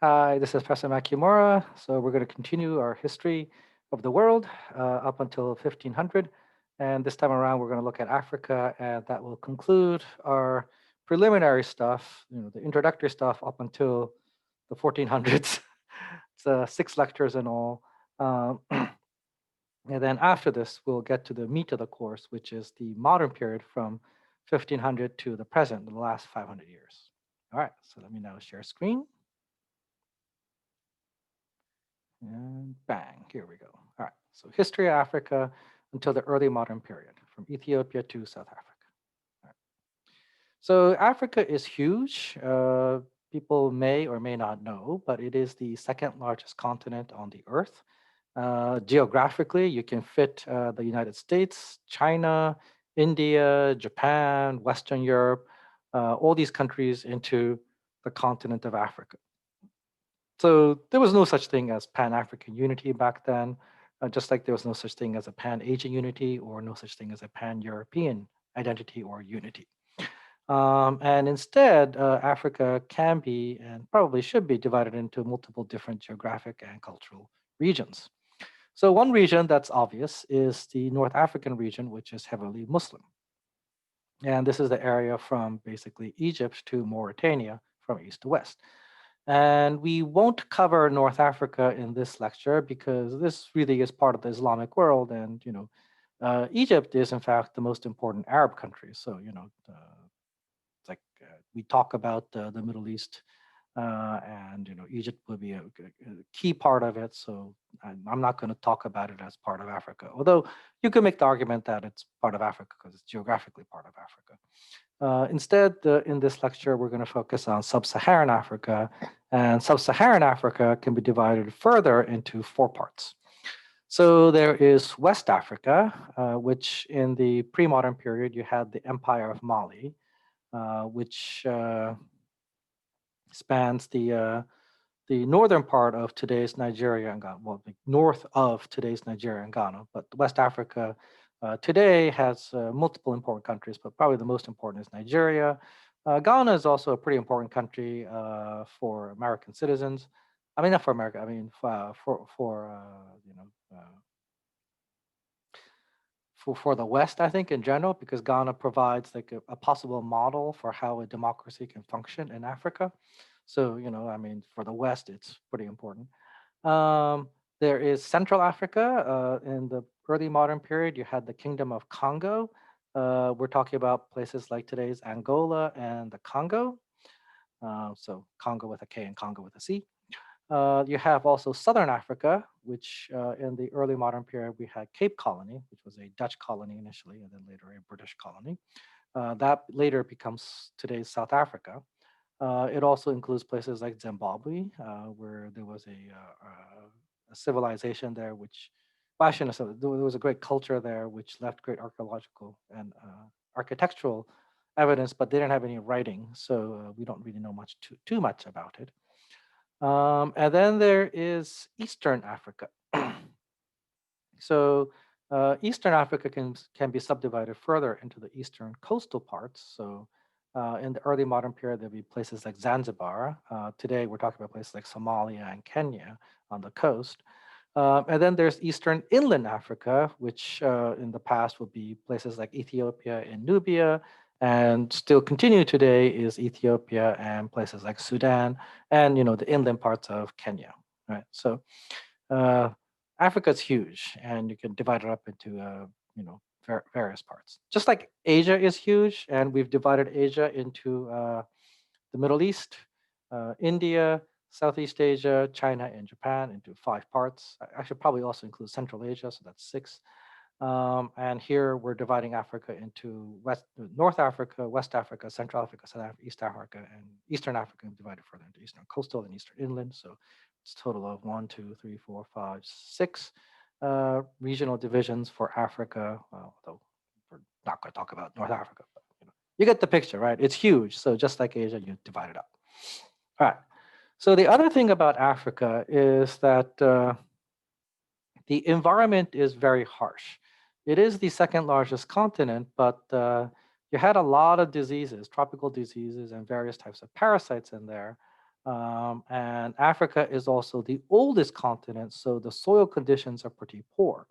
Hi, this is Professor Makimura. So we're going to continue our history of the world up until 1500. And this time around, we're going to look at Africa, and that will conclude our preliminary stuff, the introductory stuff up until the 1400s. It's 6 lectures in all. Um, and then after this, we'll get to the meat of the course, which is the modern period from 1500 to the present, the last 500 years. All right, so let me now share screen. And bang, here we go. All right, so history of Africa until the early modern period, from Ethiopia to South Africa. All right. So Africa is huge. People may or may not know, but it is the second largest continent on the earth. Geographically, you can fit the United States, China, India, Japan, Western Europe, all these countries into the continent of Africa. So there was no such thing as Pan-African unity back then, just like there was no such thing as a Pan-Asian unity or no such thing as a Pan-European identity or unity. And instead, Africa can be and probably should be divided into multiple different geographic and cultural regions. So one region that's obvious is the North African region, which is heavily Muslim. And this is the area from basically Egypt to Mauritania from east to west. And we won't cover North Africa in this lecture because this really is part of the Islamic world. And, Egypt is, in fact, the most important Arab country. So, it's like we talk about the Middle East, and Egypt would be a key part of it. So I'm not going to talk about it as part of Africa, although you could make the argument that it's part of Africa because it's geographically part of Africa. Instead, in this lecture, we're going to focus on sub-Saharan Africa, and sub-Saharan Africa can be divided further into 4 parts. So there is West Africa, which in the pre-modern period, you had the Empire of Mali, which spans the northern part of today's Nigeria and Ghana, well, the north of today's Nigeria and Ghana, but West Africa today has multiple important countries, but probably the most important is Nigeria. Ghana is also a pretty important country for American citizens. I mean, not for America. I mean, for the West, I think in general, because Ghana provides like a possible model for how a democracy can function in Africa. So, I mean, for the West, it's pretty important. Um, there is Central Africa. In the early modern period, you had the Kingdom of Congo. We're talking about places like today's Angola and the Congo. So Congo with a K and Congo with a C. You have also Southern Africa, which in the early modern period, we had Cape Colony, which was a Dutch colony initially, and then later a British colony. That later becomes today's South Africa. It also includes places like Zimbabwe, where there was a civilization there, which, well, I shouldn't have said, there was a great culture there, which left great archaeological and architectural evidence, but they didn't have any writing, so we don't really know too much about it. And then there is Eastern Africa. So Eastern Africa can be subdivided further into the eastern coastal parts. So in the early modern period, there'll be places like Zanzibar. Today, we're talking about places like Somalia and Kenya on the coast. And then there's Eastern Inland Africa, which in the past would be places like Ethiopia and Nubia, and still continue today is Ethiopia and places like Sudan, and the inland parts of Kenya. Right. So uh, Africa is huge, and you can divide it up into various parts. Just like Asia is huge, and we've divided Asia into the Middle East, India, Southeast Asia, China, and Japan into 5 parts. I should probably also include Central Asia, so that's 6. And here we're dividing Africa into North Africa, West Africa, Central Africa, South Africa, East Africa, and Eastern Africa divided further into Eastern Coastal and Eastern Inland. So it's a total of 1, 2, 3, 4, 5, 6 regional divisions for Africa. Although we're not going to talk about North Africa, but you get the picture, right? It's huge. So just like Asia, you divide it up. All right. So the other thing about Africa is that the environment is very harsh. It is the second largest continent, but you had a lot of diseases, tropical diseases, and various types of parasites in there. And Africa is also the oldest continent, so the soil conditions are pretty poor.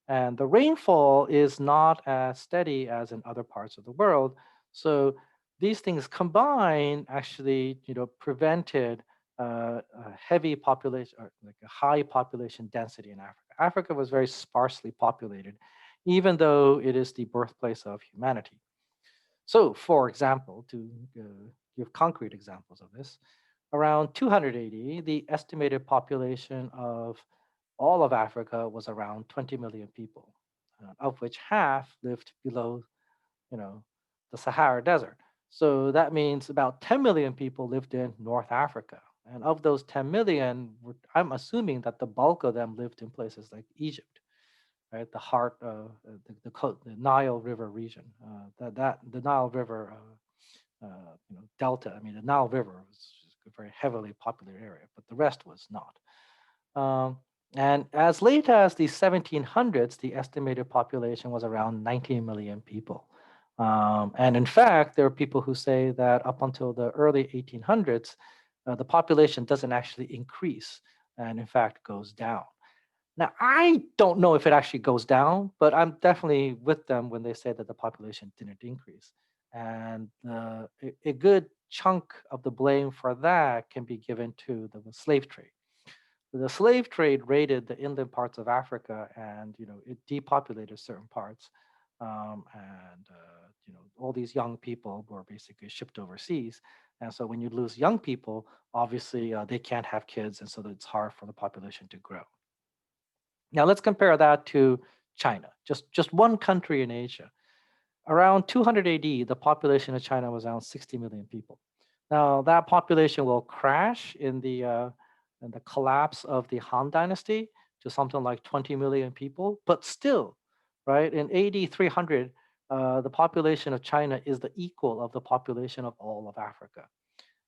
And the rainfall is not as steady as in other parts of the world. So these things combined actually, prevented a heavy population, or like a high population density in Africa. Africa was very sparsely populated, even though it is the birthplace of humanity. So, for example, to give concrete examples of this, around 280, the estimated population of all of Africa was around 20 million people, of which half lived below, you know, the Sahara Desert. So that means about 10 million people lived in North Africa. And of those 10 million, I'm assuming that the bulk of them lived in places like Egypt, right? The heart of the Nile River region. That the Nile River delta. I mean, the Nile River was a very heavily populated area, but the rest was not. Um, and as late as the 1700s, the estimated population was around 19 million people. And in fact, there are people who say that up until the early 1800s, the population doesn't actually increase and in fact goes down. Now, I don't know if it actually goes down, but I'm definitely with them when they say that the population didn't increase. And a good chunk of the blame for that can be given to the slave trade. The slave trade raided the inland parts of Africa, and it depopulated certain parts, and all these young people were basically shipped overseas. And so when you lose young people, obviously they can't have kids, and so it's hard for the population to grow. Now let's compare that to China, just one country in Asia. Around 200 AD, the population of China was around 60 million people. Now that population will crash in the collapse of the Han Dynasty to something like 20 million people, but still, right in AD 300, the population of China is the equal of the population of all of Africa.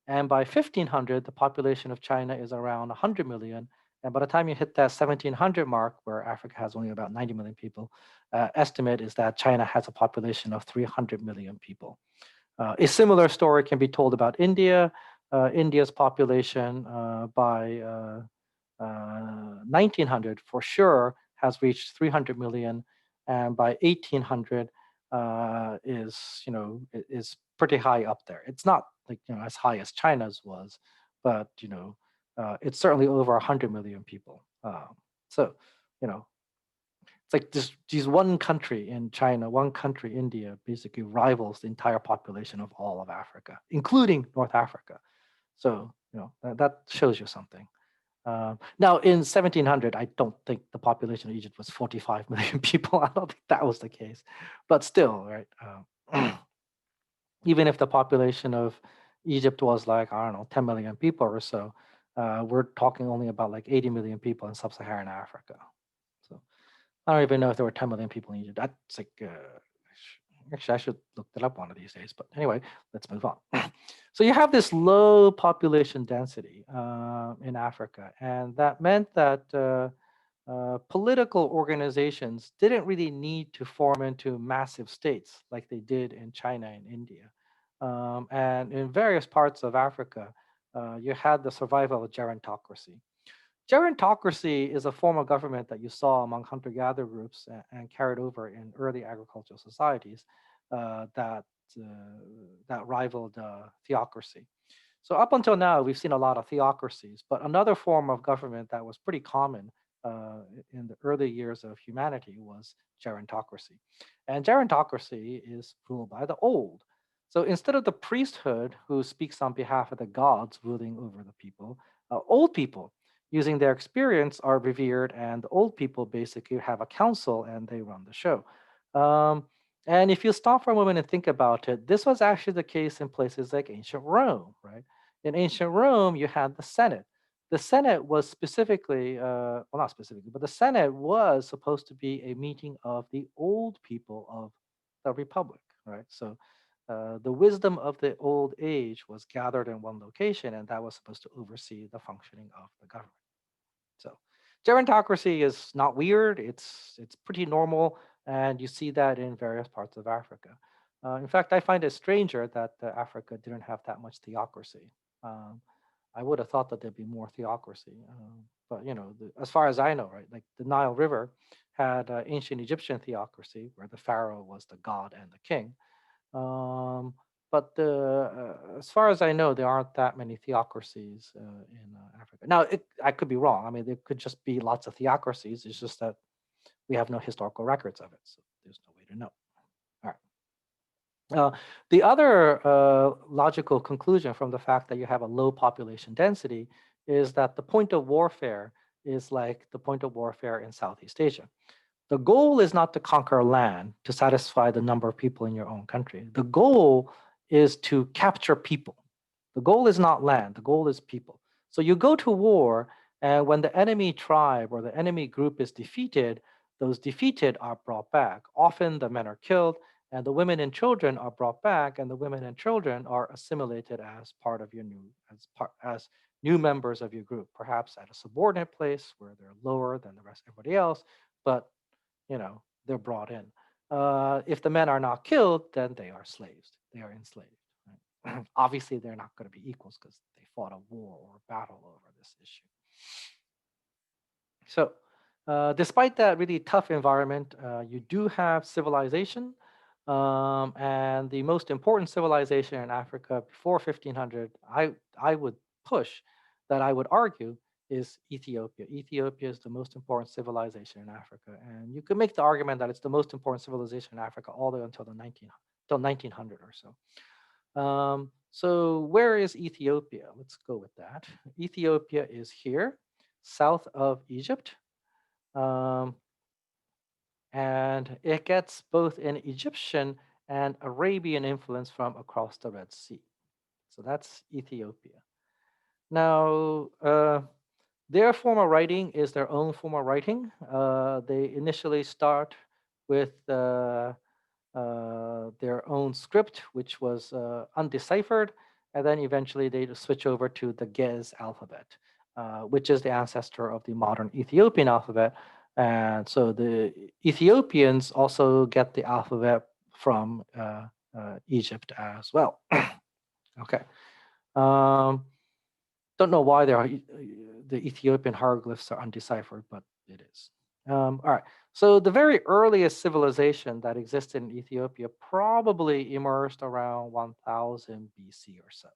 And by 1500, the population of China is around 100 million. And by the time you hit that 1700 mark, where Africa has only about 90 million people, estimate is that China has a population of 300 million people. A similar story can be told about India. India's population by 1900 for sure has reached 300 million, and by 1800 is pretty high up there. It's not like as high as China's was, but it's certainly over 100 million people. So you know it's like this one country in China, one country India, basically rivals the entire population of all of Africa, including North Africa. So that shows you something. Now, in 1700, I don't think the population of Egypt was 45 million people. I don't think that was the case, but still, right? Even if the population of Egypt was like, I don't know, 10 million people or so, we're talking only about like 80 million people in sub-Saharan Africa. So I don't even know if there were 10 million people in Egypt. That's like, actually, I should look that up one of these days. But anyway, let's move on. So you have this low population density in Africa, and that meant that political organizations didn't really need to form into massive states like they did in China and India. And in various parts of Africa, you had the survival of gerontocracy. Gerontocracy is a form of government that you saw among hunter-gatherer groups and carried over in early agricultural societies uh, that rivaled theocracy. So up until now, we've seen a lot of theocracies, but another form of government that was pretty common in the early years of humanity was gerontocracy. And gerontocracy is ruled by the old. So instead of the priesthood who speaks on behalf of the gods ruling over the people, old people using their experience are revered, and the old people basically have a council and they run the show. Um, and if you stop for a moment and think about it, this was actually the case in places like ancient Rome, right? In ancient Rome, you had the Senate. The Senate was specifically, well, not specifically, but the Senate was supposed to be a meeting of the old people of the Republic, right? So the wisdom of the old age was gathered in one location, and that was supposed to oversee the functioning of the government. So gerontocracy is not weird. It's pretty normal, and you see that in various parts of Africa. In fact, I find it stranger that Africa didn't have that much theocracy. Um, I would have thought that there'd be more theocracy. But as far as I know, right, like the Nile River had ancient Egyptian theocracy where the pharaoh was the god and the king. Um, but as far as I know, there aren't that many theocracies in Africa. Now, I could be wrong. I mean, there could just be lots of theocracies. It's just that we have no historical records of it, so there's no way to know. All right. The other logical conclusion from the fact that you have a low population density is that the point of warfare is like the point of warfare in Southeast Asia. The goal is not to conquer land to satisfy the number of people in your own country. The goal is to capture people. The goal is not land, the goal is people. So you go to war, and when the enemy tribe or the enemy group is defeated, those defeated are brought back. Often the men are killed, and the women and children are brought back, and the women and children are assimilated as part of your as new members of your group, perhaps at a subordinate place where they're lower than the rest of everybody else, but they're brought in. If the men are not killed, then they are slaves. They are enslaved. Right? Obviously, they're not going to be equals because they fought a war or a battle over this issue. So, despite that really tough environment, you do have civilization. And the most important civilization in Africa before 1500, I would push that I would argue is Ethiopia. Ethiopia is the most important civilization in Africa, and you could make the argument that it's the most important civilization in Africa all the way until the 1900 or so. So where is Ethiopia? Let's go with that. Ethiopia is here, south of Egypt. Um, and it gets both an Egyptian and Arabian influence from across the Red Sea. So that's Ethiopia. Now, their form of writing is their own form of writing. They initially start with their own script, which was undeciphered, and then eventually they switch over to the Ge'ez alphabet, which is the ancestor of the modern Ethiopian alphabet. And so the Ethiopians also get the alphabet from Egypt as well. Okay. Um, don't know why the Ethiopian hieroglyphs are undeciphered, but it is. All right. So the very earliest civilization that existed in Ethiopia probably emerged around 1000 BC or so.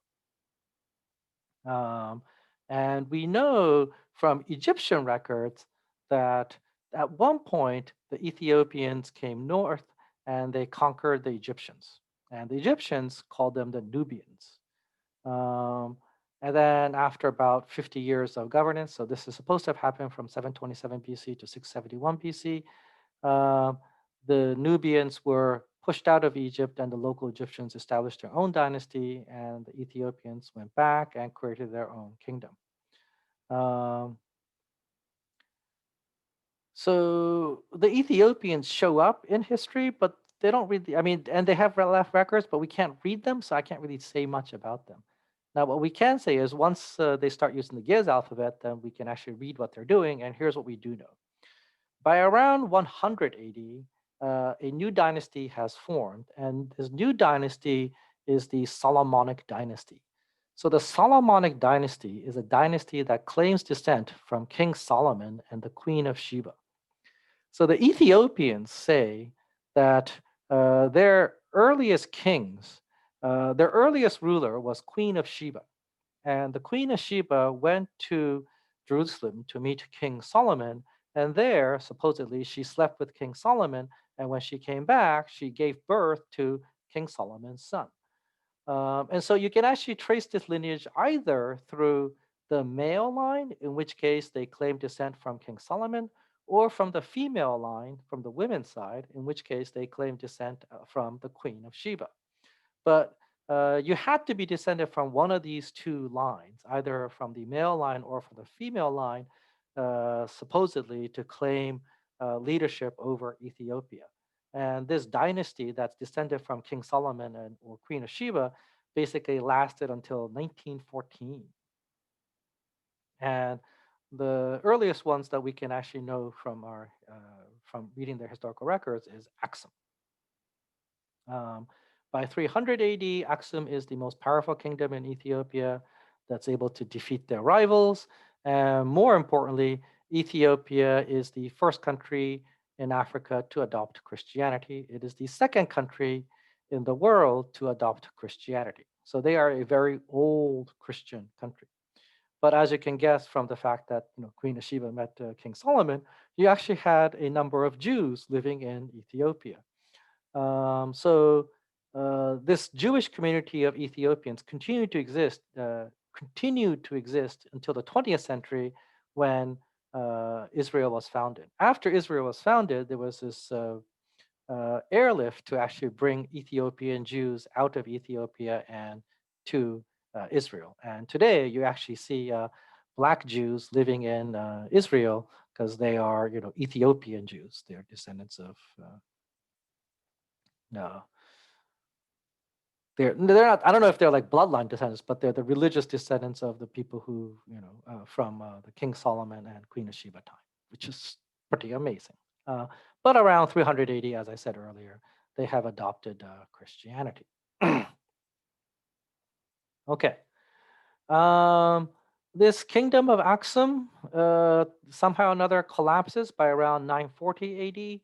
And we know from Egyptian records that at one point the Ethiopians came north and they conquered the Egyptians. And the Egyptians called them the Nubians. Um, and then after about 50 years of governance, so this is supposed to have happened from 727 BC to 671 BC, um, the Nubians were pushed out of Egypt and the local Egyptians established their own dynasty, and the Ethiopians went back and created their own kingdom. Um, so the Ethiopians show up in history, but they don't really, I mean, and they have left records, but we can't read them, so I can't really say much about them. Now, what we can say is once they start using the Ge'ez alphabet, then we can actually read what they're doing, and here's what we do know. By around 100 AD, a new dynasty has formed, and this new dynasty is the Solomonic dynasty. So the Solomonic dynasty is a dynasty that claims descent from King Solomon and the Queen of Sheba. So the Ethiopians say that their earliest kings, their earliest ruler was Queen of Sheba. And the Queen of Sheba went to Jerusalem to meet King Solomon. And there, supposedly, she slept with King Solomon. And when she came back, she gave birth to King Solomon's son. And so you can actually trace this lineage either through the male line, in which case they claim descent from King Solomon, or from the female line, from the women's side, in which case they claim descent from the Queen of Sheba. But you had to be descended from one of these two lines, either from the male line or from the female line, supposedly to claim leadership over Ethiopia. And this dynasty that's descended from King Solomon or Queen of Sheba basically lasted until 1914. And the earliest ones that we can actually know from from reading their historical records is Axum. Um, by 300 AD, Aksum is the most powerful kingdom in Ethiopia. that's able to defeat their rivals. And more importantly, Ethiopia is the first country in Africa to adopt Christianity. It is the second country in the world to adopt Christianity. So they are a very old Christian country. But as you can guess from the fact that Queen of Sheba met King Solomon, you actually had a number of Jews living in Ethiopia. So this Jewish community of Ethiopians continued to exist until the 20th century when Israel was founded. After Israel was founded, there was this airlift to actually bring Ethiopian Jews out of Ethiopia and to Israel. And today, you actually see black Jews living in Israel because they are, Ethiopian Jews. They are descendants of. Uh, they're not. I don't know if they're like bloodline descendants, but they're the religious descendants of the people who from the King Solomon and Queen of Sheba time, which is pretty amazing. But around 380, as I said earlier, they have adopted Christianity. Okay. This kingdom of Aksum somehow or another collapses by around 940 AD.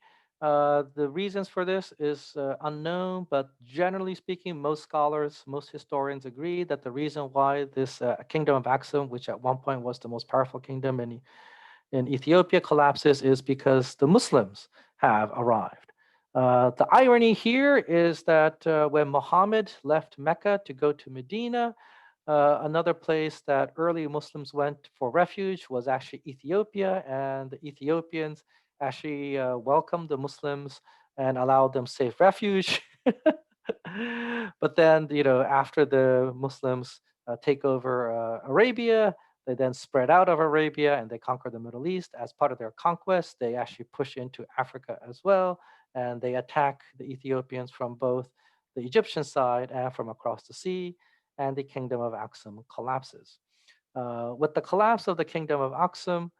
The reasons for this is unknown, but generally speaking, most scholars, most historians agree that the reason why this kingdom of Aksum, which at one point was the most powerful kingdom in Ethiopia, collapses is because the Muslims have arrived. The irony here is that when Muhammad left Mecca to go to Medina, another place that early Muslims went for refuge was actually Ethiopia, and the Ethiopians actually welcomed the Muslims and allowed them safe refuge. But then, after the Muslims take over Arabia, they then spread out of Arabia and they conquer the Middle East. As part of their conquest, they actually push into Africa as well, and they attack the Ethiopians from both the Egyptian side and from across the sea, and the kingdom of Aksum collapses. With the collapse of the kingdom of Aksum,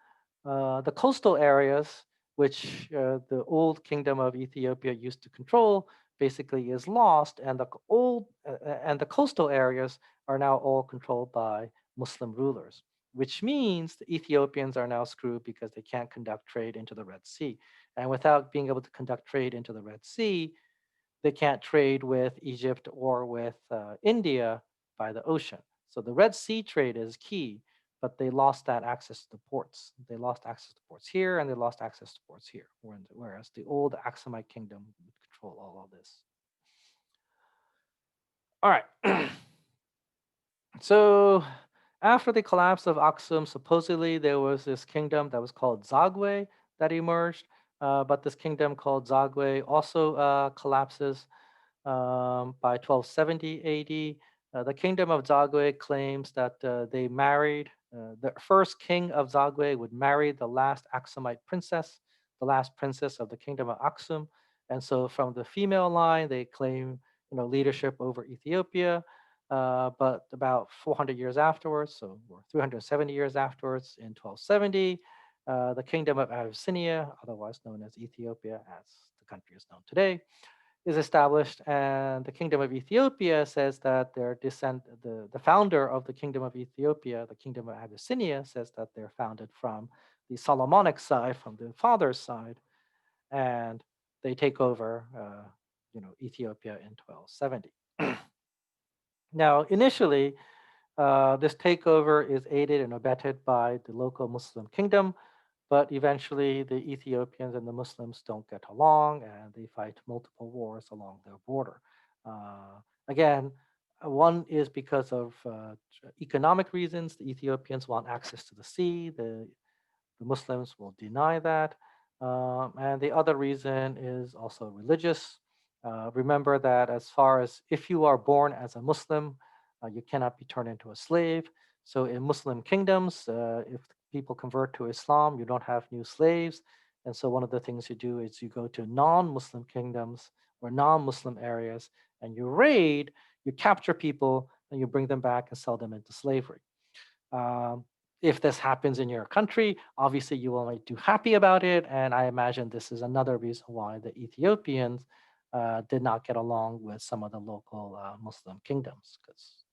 the coastal areas, which the old kingdom of Ethiopia used to control, basically is lost, and the coastal areas are now all controlled by Muslim rulers, which means the Ethiopians are now screwed because they can't conduct trade into the Red Sea. And without being able to conduct trade into the Red Sea, they can't trade with Egypt or with India by the ocean. So the Red Sea trade is key, but they lost that access to the ports. They lost access to ports here and they lost access to ports here, whereas the old Aksumite kingdom would control all of this. All right. So after the collapse of Aksum, supposedly there was this kingdom that was called Zagwe that emerged, but this kingdom called Zagwe also collapses by 1270 AD. The kingdom of Zagwe claims that they married, the first king of Zagwe would marry the last Aksumite princess, the last princess of the kingdom of Aksum. And so from the female line, they claim leadership over Ethiopia. But about 400 years afterwards, so or 370 years afterwards, in 1270, the kingdom of Abyssinia, otherwise known as Ethiopia, as the country is known today, is established, and the kingdom of Ethiopia says that the founder of the kingdom of Ethiopia, the kingdom of Abyssinia, says that they're founded from the Solomonic side, from the father's side, and they take over, Ethiopia in 1270. Now, initially, this takeover is aided and abetted by the local Muslim kingdom, but eventually the Ethiopians and the Muslims don't get along and they fight multiple wars along their border. Again, one is because of economic reasons. The Ethiopians want access to the sea, the Muslims will deny that. And the other reason is also religious. Remember that as far as if you are born as a Muslim, you cannot be turned into a slave. So in Muslim kingdoms, if people convert to Islam, you don't have new slaves. And so one of the things you do is you go to non-Muslim kingdoms or non-Muslim areas and you raid, you capture people, and you bring them back and sell them into slavery. Um, if this happens in your country, obviously you will be too happy about it. And I imagine this is another reason why the Ethiopians did not get along with some of the local Muslim kingdoms, because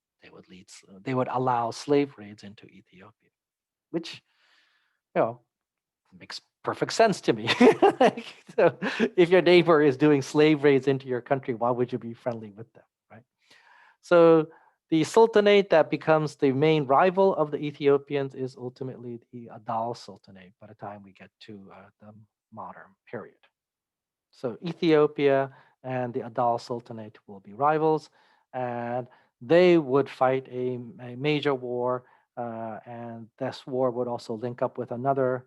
they would allow slave raids into Ethiopia, which, you know, makes perfect sense to me. Like, so if your neighbor is doing slave raids into your country, why would you be friendly with them, right? So the sultanate that becomes the main rival of the Ethiopians is ultimately the Adal Sultanate by the time we get to the modern period. So Ethiopia and the Adal Sultanate will be rivals, and they would fight a major war, and this war would also link up with another,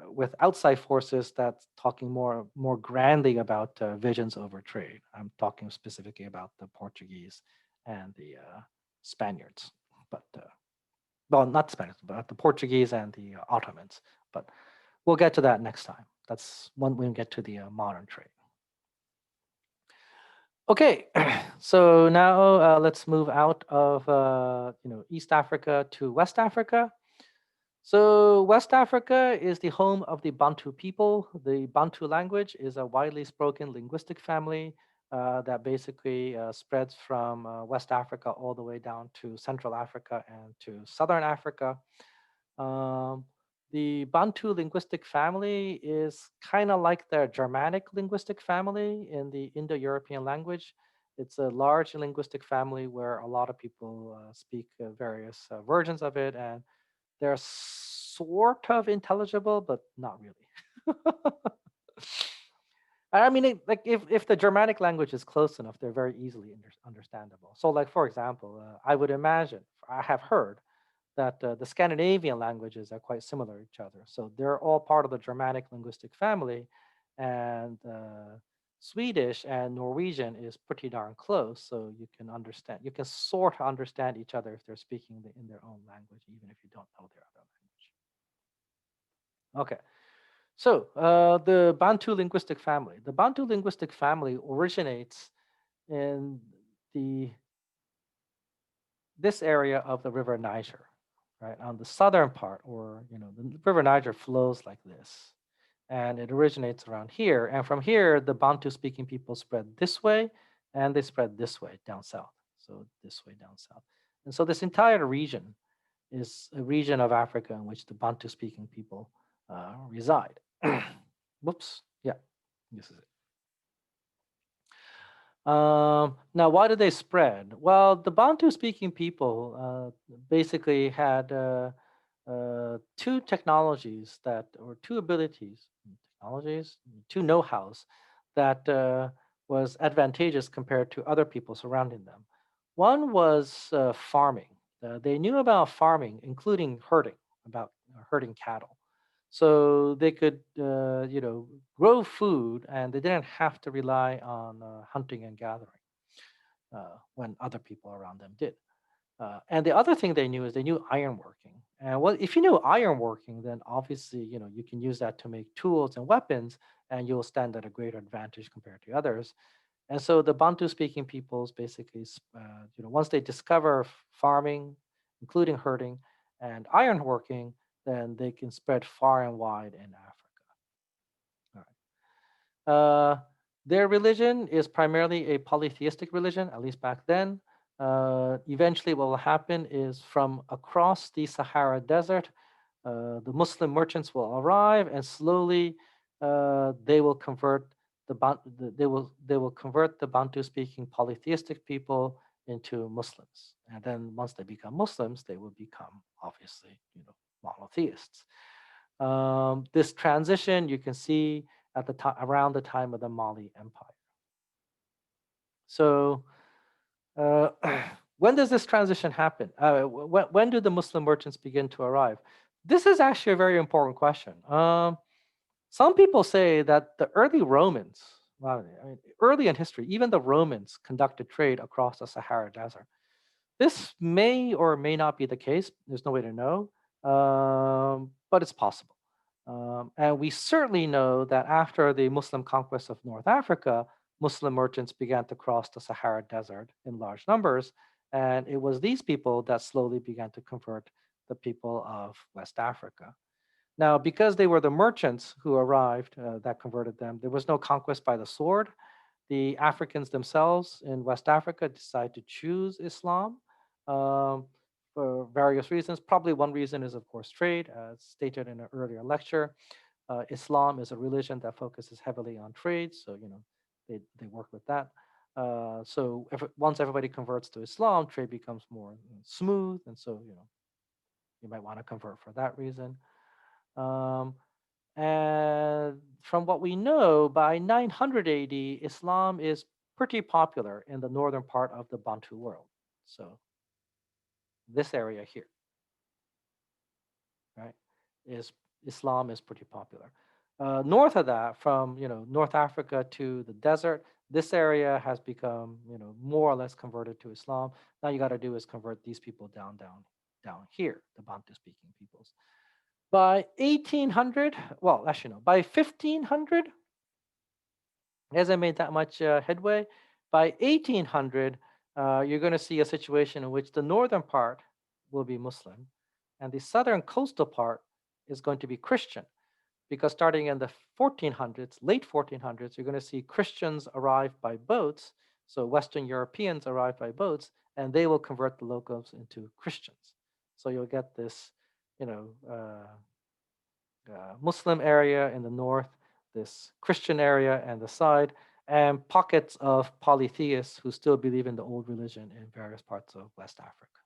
with outside forces that's talking more grandly about visions over trade. I'm talking specifically about the Portuguese and the Spaniards, but well, not Spaniards, but the Portuguese and the Ottomans. But we'll get to that next time. That's when we get to the modern trade. Okay, so now let's move out of East Africa to West Africa. So West Africa is the home of the Bantu people. The Bantu language is a widely spoken linguistic family that basically spreads from West Africa all the way down to Central Africa and to Southern Africa. Um, the Bantu linguistic family is kind of like the Germanic linguistic family in the Indo-European language. It's a large linguistic family where a lot of people speak various versions of it, and they're sort of intelligible, but not really. I mean, like if the Germanic language is close enough, they're very easily understandable. So, like for example, I would imagine, I have heard that the Scandinavian languages are quite similar to each other. So they're all part of the Germanic linguistic family, and Swedish and Norwegian is pretty darn close. So you can sort of understand each other if they're speaking in their own language, even if you don't know their other language. Okay. So the Bantu linguistic family. The Bantu linguistic family originates in the this area of the River Niger, right? On the southern part, or the River Niger flows like this, and it originates around here. And from here, the Bantu-speaking people spread this way, and they spread this way down south. So this way down south, and so this entire region is a region of Africa in which the Bantu-speaking people reside. Whoops. Yeah, this is it. Now, why did they spread? Well, the Bantu-speaking people basically had two technologies or two abilities, technologies, two know-hows that was advantageous compared to other people surrounding them. One was farming. They knew about farming, including herding, about herding cattle. So they could, grow food, and they didn't have to rely on hunting and gathering when other people around them did. And the other thing they knew is they knew ironworking. And well, if you knew ironworking, then obviously you can use that to make tools and weapons, and you'll stand at a greater advantage compared to others. And so the Bantu-speaking peoples basically, once they discover farming, including herding and ironworking, then they can spread far and wide in Africa. All right. Their religion is primarily a polytheistic religion, at least back then. Eventually, what will happen is from across the Sahara Desert, the Muslim merchants will arrive, and slowly they will convert they will convert the Bantu-speaking polytheistic people into Muslims. And then once they become Muslims, they will become obviously monotheists. This transition you can see at the time around the time of the Mali Empire. So uh, when does this transition happen? When do the Muslim merchants begin to arrive? This is actually a very important question. Some people say that the early Romans, well, I mean, early in history, even the Romans conducted trade across the Sahara Desert. This may or may not be the case. There's no way to know, but it's possible. And we certainly know that after the Muslim conquest of North Africa, Muslim merchants began to cross the Sahara Desert in large numbers. And it was these people that slowly began to convert the people of West Africa. Now, because they were the merchants who arrived that converted them, there was no conquest by the sword. The Africans themselves in West Africa decided to choose Islam. um, for various reasons. Probably one reason is, of course, trade, as stated in an earlier lecture. Islam is a religion that focuses heavily on trade, so they work with that. So once everybody converts to Islam, trade becomes more smooth, and so you might want to convert for that reason. Um, and from what we know, by 900 AD, Islam is pretty popular in the northern part of the Bantu world. So this area here, right, is Islam is pretty popular. North of that, from North Africa to the desert, this area has become more or less converted to Islam. Now you got to do is convert these people down here, the Bantu speaking peoples. By 1800, well, actually no, by 1500, it hasn't made that much headway. By 1800, you're going to see a situation in which the northern part will be Muslim, and the southern coastal part is going to be Christian. Because starting in the 1400s, late 1400s, you're going to see Christians arrive by boats. So Western Europeans arrive by boats, and they will convert the locals into Christians. So you'll get this, you know, Muslim area in the north, this Christian area and the side, and pockets of polytheists who still believe in the old religion in various parts of West Africa.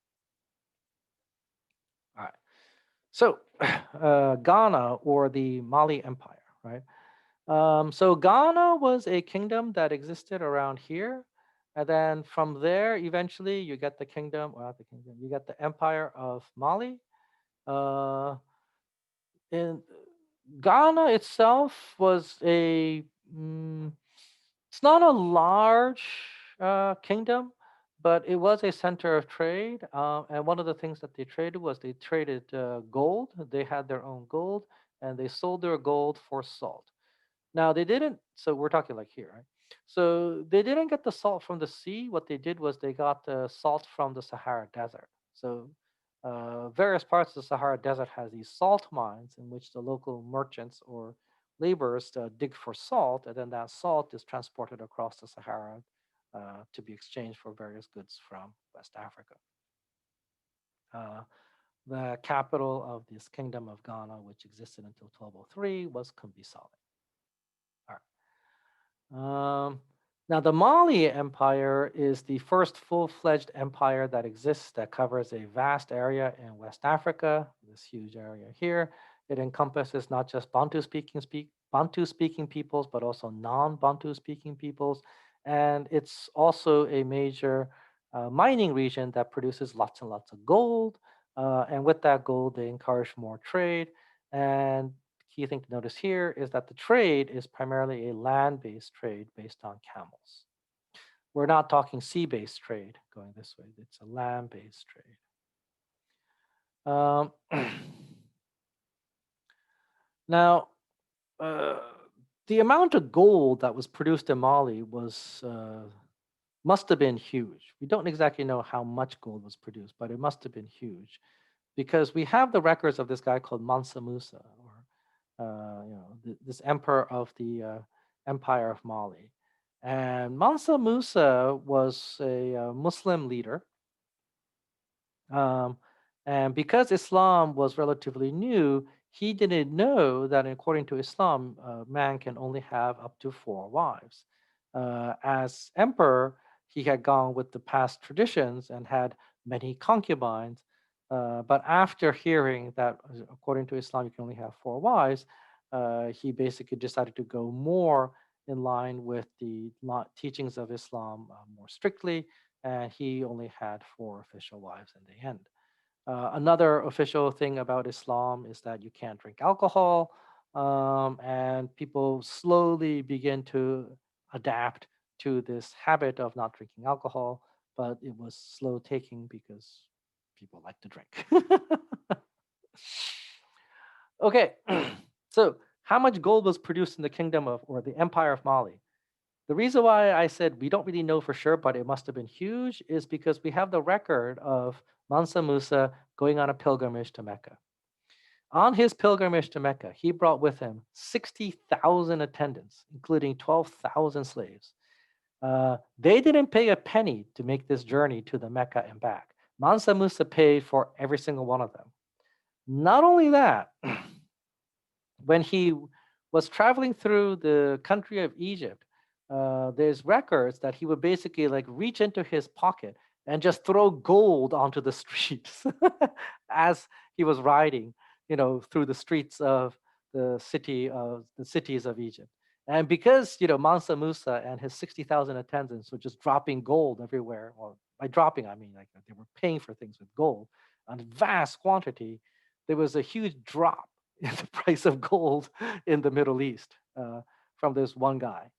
All right. So Ghana, or the Mali Empire, right? So Ghana was a kingdom that existed around here. And then from there, eventually, you get the kingdom, well, not the kingdom, you get the empire of Mali. Uh, in Ghana itself was it's not a large kingdom, but it was a center of trade. And one of the things that they traded was they traded gold. They had their own gold, and they sold their gold for salt. Now they didn't. So we're talking like here, right? So they didn't get the salt from the sea. What they did was they got the salt from the Sahara Desert. So various parts of the Sahara Desert has these salt mines in which the local merchants or laborers dig for salt, and then that salt is transported across the Sahara to be exchanged for various goods from West Africa. Uh, the capital of this kingdom of Ghana, which existed until 1203, was Kumbisale. All right. Now, the Mali Empire is the first full-fledged empire that exists that covers a vast area in West Africa, this huge area here. It encompasses not just Bantu-speaking peoples, but also non-Bantu-speaking peoples. And it's also a major mining region that produces lots and lots of gold. And with that gold, they encourage more trade. And key thing to notice here is that the trade is primarily a land-based trade based on camels. We're not talking sea-based trade going this way. It's a land-based trade. Now, the amount of gold that was produced in Mali must have been huge. We don't exactly know how much gold was produced, but it must have been huge, because we have the records of this guy called Mansa Musa, or this emperor of the Empire of Mali. And Mansa Musa was a Muslim leader. And because Islam was relatively new, he didn't know that according to Islam, man can only have up to 4 wives. As emperor, he had gone with the past traditions and had many concubines. But after hearing that, according to Islam, you can only have 4 wives, he basically decided to go more in line with the teachings of Islam more strictly, and he only had 4 official wives in the end. Another official thing about Islam is that you can't drink alcohol, and people slowly begin to adapt to this habit of not drinking alcohol, but it was slow taking because people like to drink. Okay, so how much gold was produced in the kingdom of, or the empire of Mali? The reason why I said we don't really know for sure, but it must have been huge, is because we have the record of Mansa Musa going on a pilgrimage to Mecca. On his pilgrimage to Mecca, he brought with him 60,000 attendants, including 12,000 slaves. They didn't pay a penny to make this journey to the Mecca and back, Mansa Musa paid for every single one of them. Not only that, when he was traveling through the country of Egypt, there's records that he would basically like reach into his pocket and just throw gold onto the streets as he was riding, through the streets of the cities of Egypt. And because Mansa Musa and his 60,000 attendants were just dropping gold everywhere, or by dropping I mean like they were paying for things with gold on vast quantity, there was a huge drop in the price of gold in the Middle East from this one guy.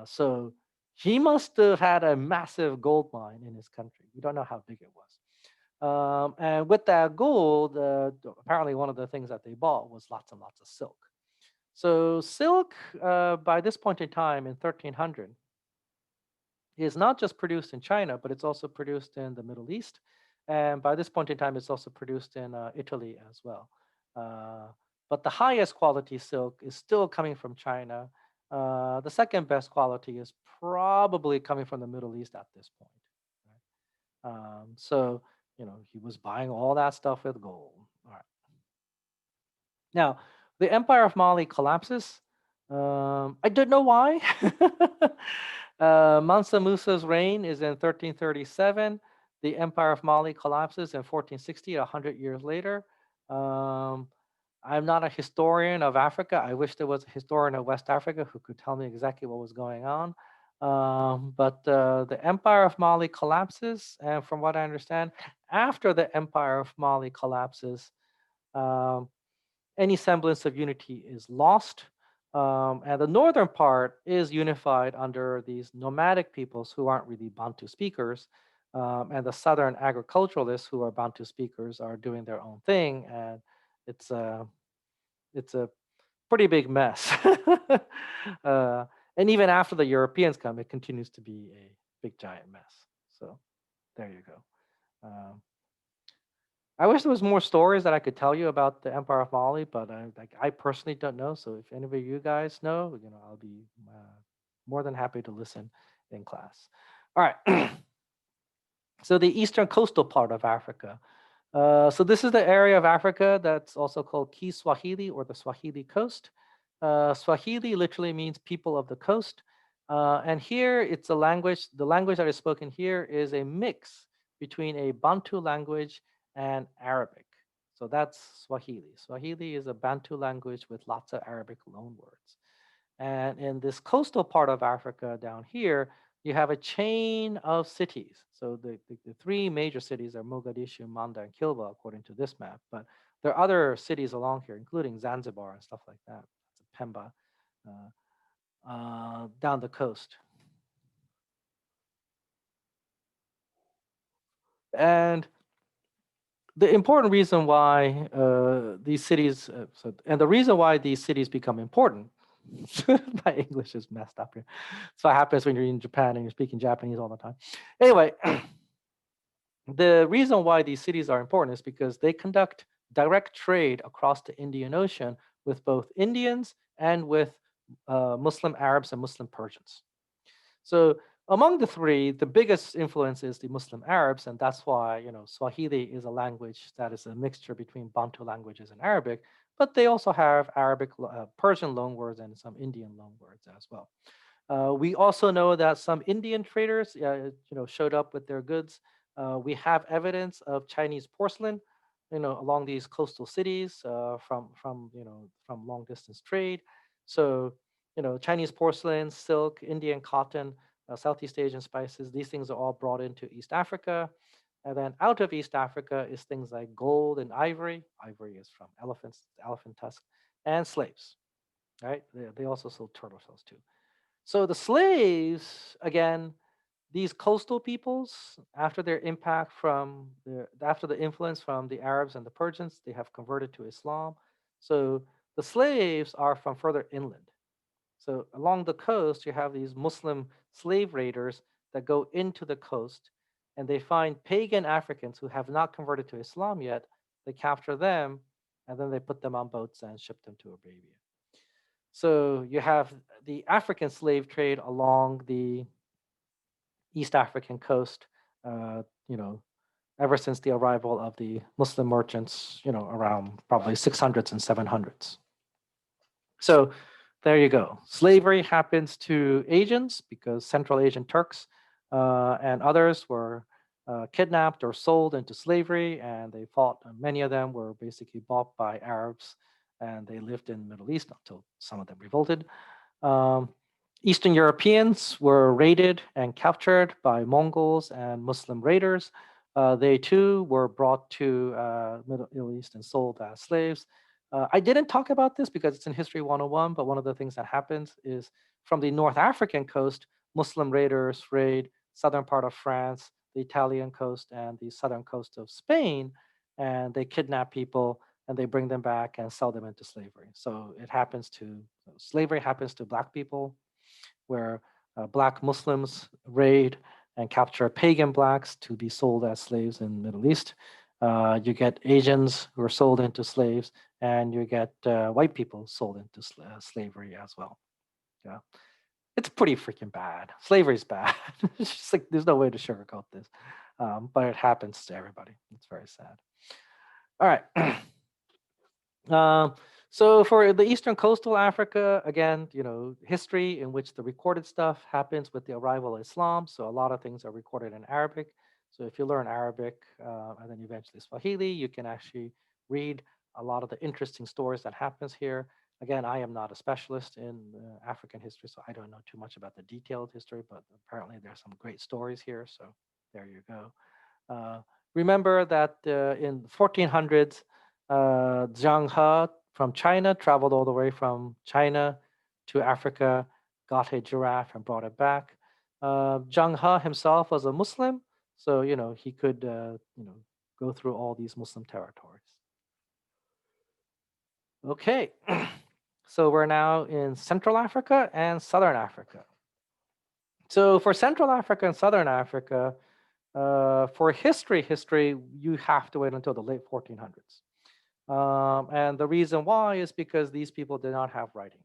So he must have had a massive gold mine in his country. We don't know how big it was. And with that gold, apparently one of the things that they bought was lots and lots of silk. So silk, by this point in time in 1300, is not just produced in China, but it's also produced in the Middle East. And by this point in time, it's also produced in Italy as well. Uh, but the highest quality silk is still coming from China. The second best quality is probably coming from the Middle East at this point. Right? So, he was buying all that stuff with gold. All right. Now, the Empire of Mali collapses. I don't know why. Mansa Musa's reign is in 1337. The Empire of Mali collapses in 1460, 100 years later. Um, I'm not a historian of Africa. I wish there was a historian of West Africa who could tell me exactly what was going on. But the Empire of Mali collapses, and from what I understand, after the Empire of Mali collapses, um, any semblance of unity is lost. And the northern part is unified under these nomadic peoples who aren't really Bantu speakers. And the southern agriculturalists who are Bantu speakers are doing their own thing. And it's a, it's a pretty big mess. uh, and even after the Europeans come, it continues to be a big giant mess. So there you go. Um, I wish there was more stories that I could tell you about the Empire of Mali, but I personally don't know. So if any of you guys know, I'll be more than happy to listen in class. All right. So the eastern coastal part of Africa. So this is the area of Africa that's also called Kiswahili, or the Swahili coast. Swahili literally means people of the coast. And here it's a language, the language that is spoken here is a mix between a Bantu language and Arabic. So that's Swahili. Swahili is a Bantu language with lots of Arabic loanwords. And in this coastal part of Africa down here, you have a chain of cities. So the three major cities are Mogadishu, Manda, and Kilwa, according to this map. But there are other cities along here, including Zanzibar and stuff like that. Pemba, down the coast. And the important reason why these cities, and the reason why these cities become important, my English is messed up here. So what happens when you're in Japan and you're speaking Japanese all the time. Anyway, the reason why these cities are important is because they conduct direct trade across the Indian Ocean with both Indians and with Muslim Arabs and Muslim Persians. So among the three, the biggest influence is the Muslim Arabs, and that's why Swahili is a language that is a mixture between Bantu languages and Arabic. But they also have Arabic, Persian loanwords and some Indian loanwords as well. We also know that some Indian traders, showed up with their goods. We have evidence of Chinese porcelain, along these coastal cities from long distance trade. So, Chinese porcelain, silk, Indian cotton, Southeast Asian spices, these things are all brought into East Africa. And then out of East Africa is things like gold and ivory. Ivory is from elephants, elephant tusk, and slaves, right? They also sold turtle shells too. So the slaves, again, these coastal peoples, after their impact after the influence from the Arabs and the Persians, they have converted to Islam. So the slaves are from further inland. So along the coast, you have these Muslim slave raiders that go into the coast and they find pagan Africans who have not converted to Islam yet. They capture them and then they put them on boats and ship them to Arabia. So you have the African slave trade along the East African coast, uh, you know, ever since the arrival of the Muslim merchants, around probably 600s and 700s. So there you go. Slavery happens to Asians because Central Asian Turks and others were kidnapped or sold into slavery, and they fought. Many of them were basically bought by Arabs, and they lived in the Middle East until some of them revolted. Um, Eastern Europeans were raided and captured by Mongols and Muslim raiders. They too were brought to Middle East and sold as slaves. I didn't talk about this because it's in History 101, but one of the things that happens is from the North African coast, Muslim raiders raid southern part of France, the Italian coast, and the southern coast of Spain, and they kidnap people and they bring them back and sell them into slavery. So slavery happens to Black people, where Black Muslims raid and capture pagan Blacks to be sold as slaves in the Middle East. You get Asians who are sold into slaves, and you get white people sold into slavery as well. Yeah, it's pretty freaking bad. Slavery's bad. It's just like there's no way to sugarcoat this, but it happens to everybody. It's very sad. All right. So for the Eastern Coastal Africa, again, history in which the recorded stuff happens with the arrival of Islam. So a lot of things are recorded in Arabic. So if you learn Arabic and then eventually Swahili, you can actually read a lot of the interesting stories that happens here. Again, I am not a specialist in African history, so I don't know too much about the detailed history, but apparently there's some great stories here. So there you go. Remember that in 1400s, Zhang He from China traveled all the way from China to Africa, got a giraffe and brought it back. Zhang He himself was a Muslim, so he could go through all these Muslim territories. Okay, so we're now in Central Africa and Southern Africa. So for Central Africa and Southern Africa, for history, you have to wait until the late 1400s. And the reason why is because these people did not have writing.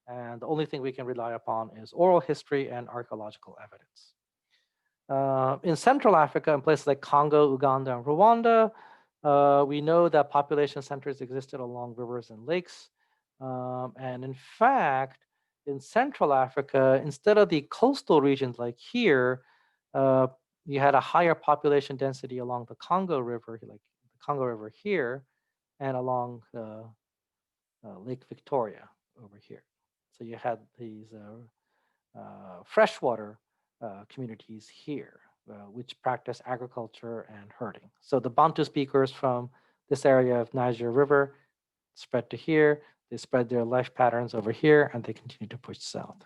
And the only thing we can rely upon is oral history and archaeological evidence. In Central Africa, in places like Congo, Uganda, and Rwanda, we know that population centers existed along rivers and lakes. And in fact, in Central Africa, instead of the coastal regions like here, you had a higher population density along the Congo River, like the Congo River here, and along Lake Victoria over here. So you had these freshwater communities here, which practice agriculture and herding. So the Bantu speakers from this area of Niger River spread to here. They spread their life patterns over here, and they continue to push south.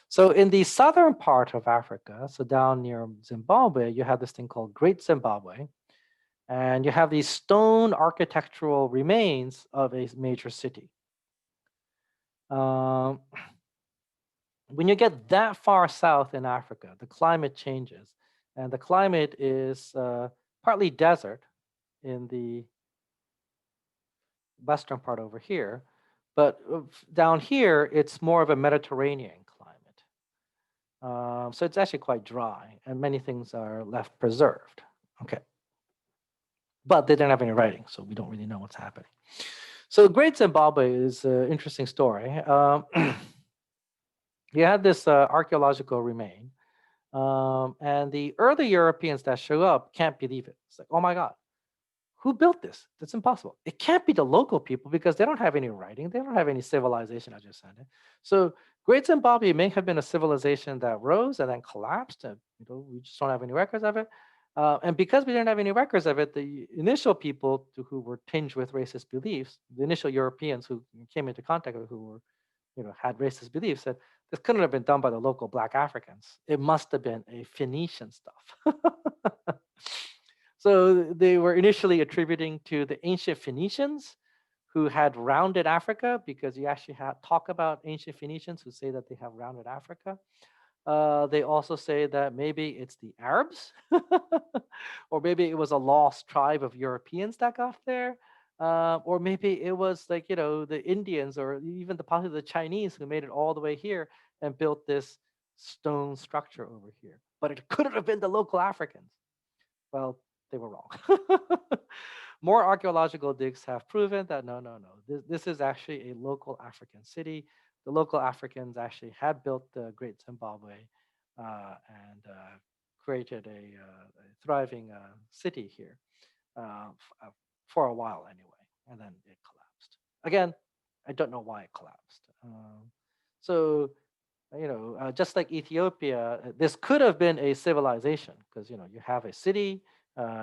So in the southern part of Africa, so down near Zimbabwe, you have this thing called Great Zimbabwe. And you have these stone architectural remains of a major city. When you get that far south in Africa, the climate changes. And the climate is partly desert in the western part over here. But down here, it's more of a Mediterranean climate. So it's actually quite dry, and many things are left preserved. Okay. But they didn't have any writing, so we don't really know what's happening. So Great Zimbabwe is an interesting story. You had this archaeological remain, and the early Europeans that show up can't believe it. It's like, oh my God, who built this? That's impossible. It can't be the local people because they don't have any writing. They don't have any civilization, as you said. So Great Zimbabwe may have been a civilization that rose and then collapsed, and we just don't have any records of it. And because we didn't have any records of it, the initial people who were tinged with racist beliefs, the initial Europeans who came into contact with who were, had racist beliefs, said this couldn't have been done by the local Black Africans. It must have been a Phoenician stuff. So they were initially attributing to the ancient Phoenicians who had rounded Africa, because you actually talk about ancient Phoenicians who say that they have rounded Africa. They also say that maybe it's the Arabs, or maybe it was a lost tribe of Europeans that got there, or maybe it was like the Indians, or even possibly the Chinese who made it all the way here and built this stone structure over here. But it couldn't have been the local Africans. Well, they were wrong. More archaeological digs have proven that no. This is actually a local African city. The local Africans actually had built the Great Zimbabwe and created a thriving city here for a while anyway, and then it collapsed. Again, I don't know why it collapsed. So just like Ethiopia, this could have been a civilization because you have a city,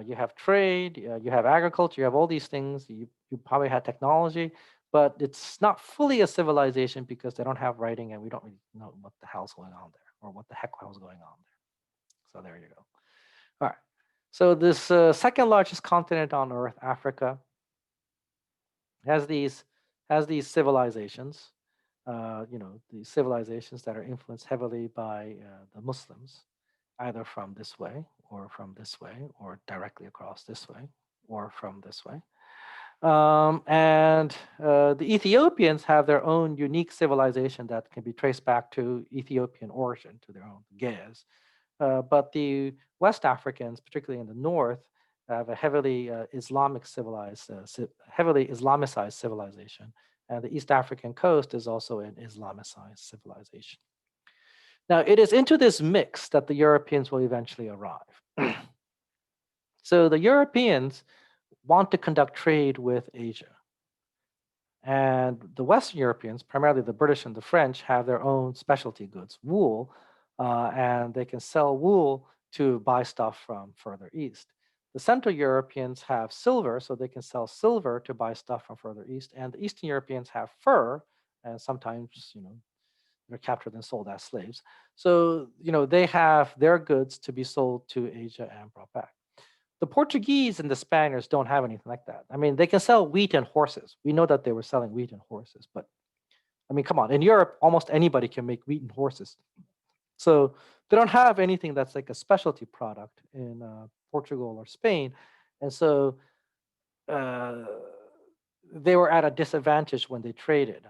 you have trade, you have agriculture, you have all these things. You probably had technology, but it's not fully a civilization because they don't have writing, and we don't really know what the hell's going on there or what the heck was going on there. So there you go. All right. So this second largest continent on Earth, Africa, has these civilizations. These civilizations that are influenced heavily by the Muslims, either from this way or from this way or directly across this way or from this way. And the Ethiopians have their own unique civilization that can be traced back to Ethiopian origin, to their own Ge'ez. But the West Africans, particularly in the north, have a heavily heavily Islamicized civilization, and the East African coast is also an Islamicized civilization. Now, it is into this mix that the Europeans will eventually arrive. So the Europeans want to conduct trade with Asia. And the Western Europeans, primarily the British and the French, have their own specialty goods, wool, and they can sell wool to buy stuff from further east. The Central Europeans have silver, so they can sell silver to buy stuff from further east. And the Eastern Europeans have fur, and sometimes, they're captured and sold as slaves. So, they have their goods to be sold to Asia and brought back. The Portuguese and the Spaniards don't have anything like that. I mean, they can sell wheat and horses. We know that they were selling wheat and horses, but I mean, come on. In Europe, almost anybody can make wheat and horses. So they don't have anything that's like a specialty product in Portugal or Spain. And so uh, they were at a disadvantage when they traded.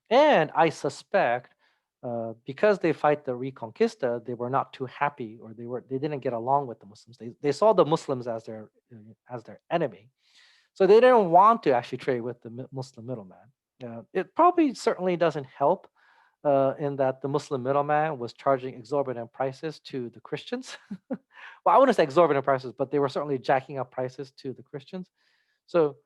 And I suspect because they fight the Reconquista, they were not too happy, or they didn't get along with the Muslims. They saw the Muslims as their enemy, so they didn't want to actually trade with the Muslim middleman. It probably certainly doesn't help in that the Muslim middleman was charging exorbitant prices to the Christians. Well, I wouldn't say exorbitant prices, but they were certainly jacking up prices to the Christians. So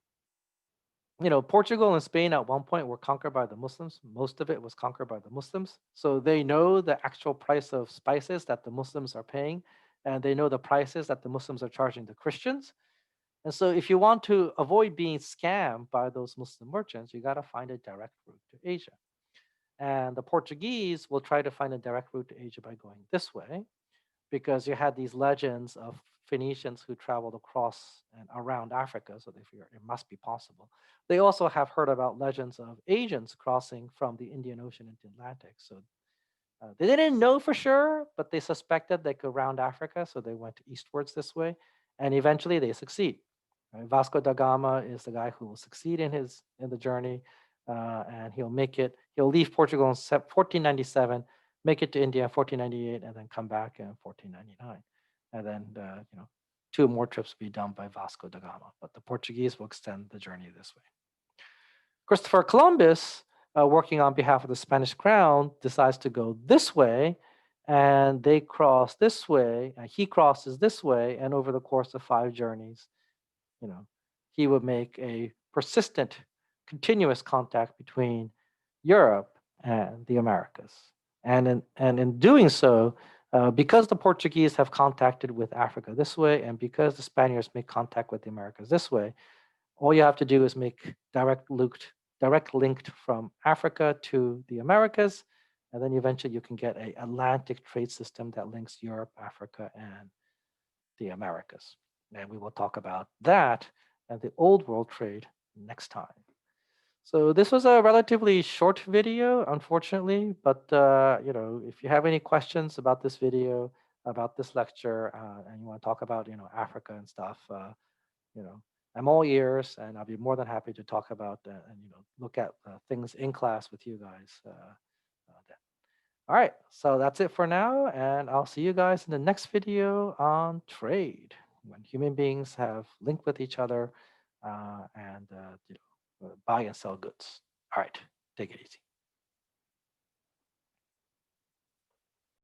Portugal and Spain at one point were conquered by the Muslims. Most of it was conquered by the Muslims. So they know the actual price of spices that the Muslims are paying, and they know the prices that the Muslims are charging the Christians. And so if you want to avoid being scammed by those Muslim merchants, you got to find a direct route to Asia. And the Portuguese will try to find a direct route to Asia by going this way, because you had these legends of Phoenicians who traveled across and around Africa, so they figure it must be possible. They also have heard about legends of Asians crossing from the Indian Ocean into Atlantic. So they didn't know for sure, but they suspected they could round Africa, so they went eastwards this way, and eventually they succeed. Right? Vasco da Gama is the guy who will succeed in the journey, and he'll make it. He'll leave Portugal in 1497, make it to India in 1498, and then come back in 1499, and then two more trips will be done by Vasco da Gama. But the Portuguese will extend the journey this way. Christopher Columbus, working on behalf of the Spanish crown, decides to go this way, and they cross this way, and he crosses this way, and over the course of 5 journeys, he would make a persistent, continuous contact between Europe and the Americas. And in doing so, because the Portuguese have contacted with Africa this way, and because the Spaniards make contact with the Americas this way, all you have to do is make direct linked from Africa to the Americas, and then eventually you can get an Atlantic trade system that links Europe, Africa, and the Americas. And we will talk about that and the old world trade next time. So this was a relatively short video, unfortunately, but if you have any questions about this video, about this lecture, and you want to talk about Africa and stuff, I'm all ears, and I'll be more than happy to talk about and look at things in class with you guys. Then. All right, so that's it for now, and I'll see you guys in the next video on trade. when human beings have linked with each other and buy and sell goods. All right, take it easy.